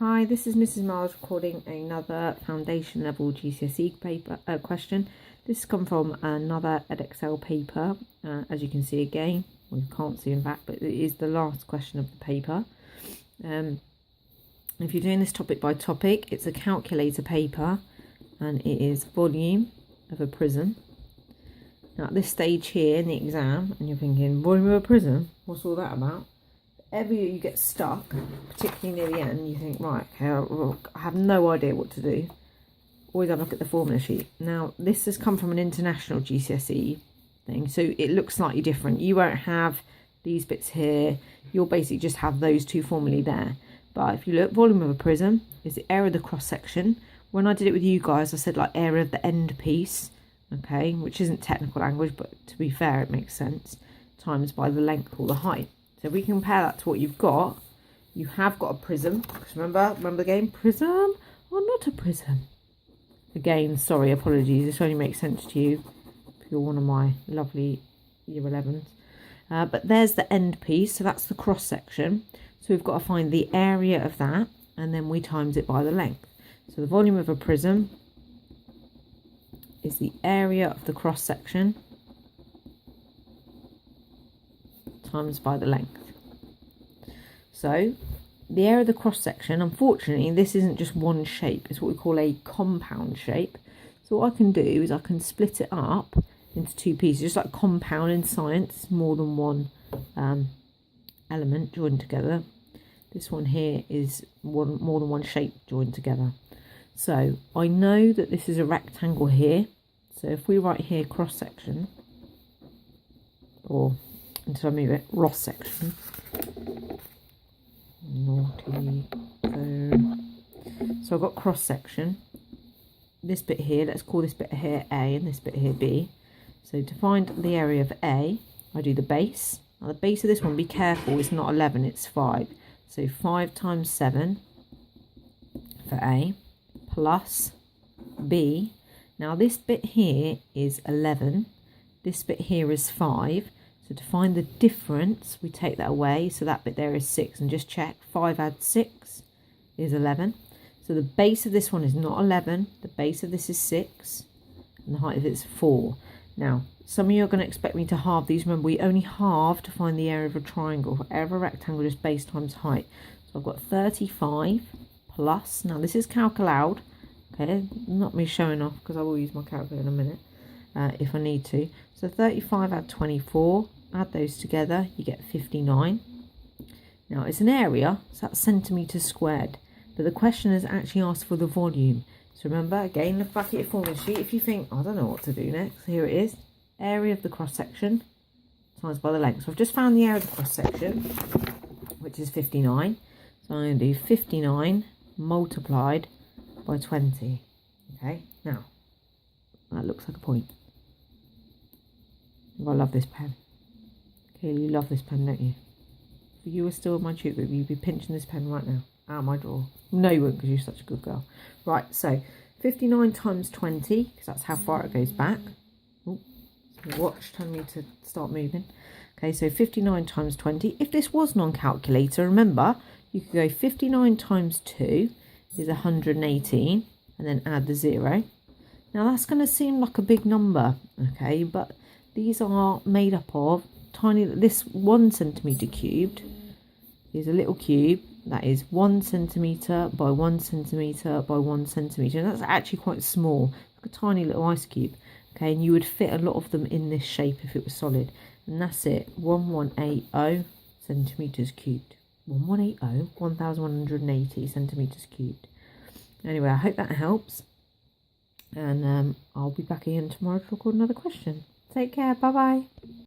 Hi, this is Mrs. Miles recording another foundation level GCSE paper question. This has come from another Edexcel paper, as you can see again. Well, you can't see in fact, but it is the last question of the paper. If you're doing this topic by topic, it's a calculator paper and it is volume of a prism. Now at this stage here in the exam, and you're thinking, volume of a prism? What's all that about? Every year you get stuck, particularly near the end, you think, right, okay, I have no idea what to do. Always have a look at the formula sheet. Now, this has come from an international GCSE thing, so it looks slightly different. You won't have these bits here. You'll basically just have those two formulae there. But if you look, volume of a prism is the area of the cross-section. When I did it with you guys, I said like area of the end piece, okay, which isn't technical language, but to be fair, it makes sense, times by the length or the height. So if we compare that to what you've got, you have got a prism. Because remember the game? Prism or not a prism? Again, sorry, apologies. This only makes sense to you if you're one of my lovely year 11s. But there's the end piece. So that's the cross section. So we've got to find the area of that. And then we times it by the length. So the volume of a prism is the area of the cross section times by the length. So the area of the cross section, unfortunately, this isn't just one shape. It's what we call a compound shape. So what I can do is I can split it up into two pieces, just like compound in science, more than one element joined together. This one here is more than one shape joined together. So I know that this is a rectangle here. So if we write here cross section, or until I move it, Ross section. Naughty phone. So I've got cross section. This bit here, let's call this bit here A and this bit here B. So to find the area of A, I do the base. Now the base of this one, be careful, it's not 11, it's 5. So 5 times 7 for A plus B. Now this bit here is 11. This bit here is 5. So to find the difference, we take that away. So that bit there is 6. And just check, 5 add 6 is 11. So the base of this one is not 11. The base of this is 6. And the height of it is 4. Now, some of you are going to expect me to halve these. Remember, we only halve to find the area of a triangle. Area of a rectangle is base times height. So I've got 35 plus. Now, this is calc aloud. Okay, not me showing off because I will use my calculator in a minute. If I need to. So 35 add 24, add those together, you get 59. Now it's an area, so that's centimetres squared. But the question has actually asked for the volume. So remember, again, look back at your formula sheet. If you think, I don't know what to do next, here it is. Area of the cross section times by the length. So I've just found the area of the cross section, which is 59. So I'm going to do 59 multiplied by 20. Okay, now that looks like a point. I love this pen. Clearly you love this pen, don't you? If you were still in my tutor group, you'd be pinching this pen right now out of my drawer. No, you wouldn't, because you're such a good girl. Right, so 59 times 20, because that's how far it goes back. Oh, my watch telling me to start moving. Okay, so 59 times 20. If this was non-calculator, remember, you could go 59 times 2 is 118, and then add the 0. Now that's going to seem like a big number, okay, but these are made up of tiny, this 1 centimetre cubed is a little cube that is 1 centimetre by 1 centimetre by 1 centimetre. And that's actually quite small, like a tiny little ice cube. Okay, and you would fit a lot of them in this shape if it was solid. And that's it, 1180 centimetres cubed. 1180, 1180 centimetres cubed. Anyway, I hope that helps. And I'll be back again tomorrow to record another question. Take care. Bye-bye.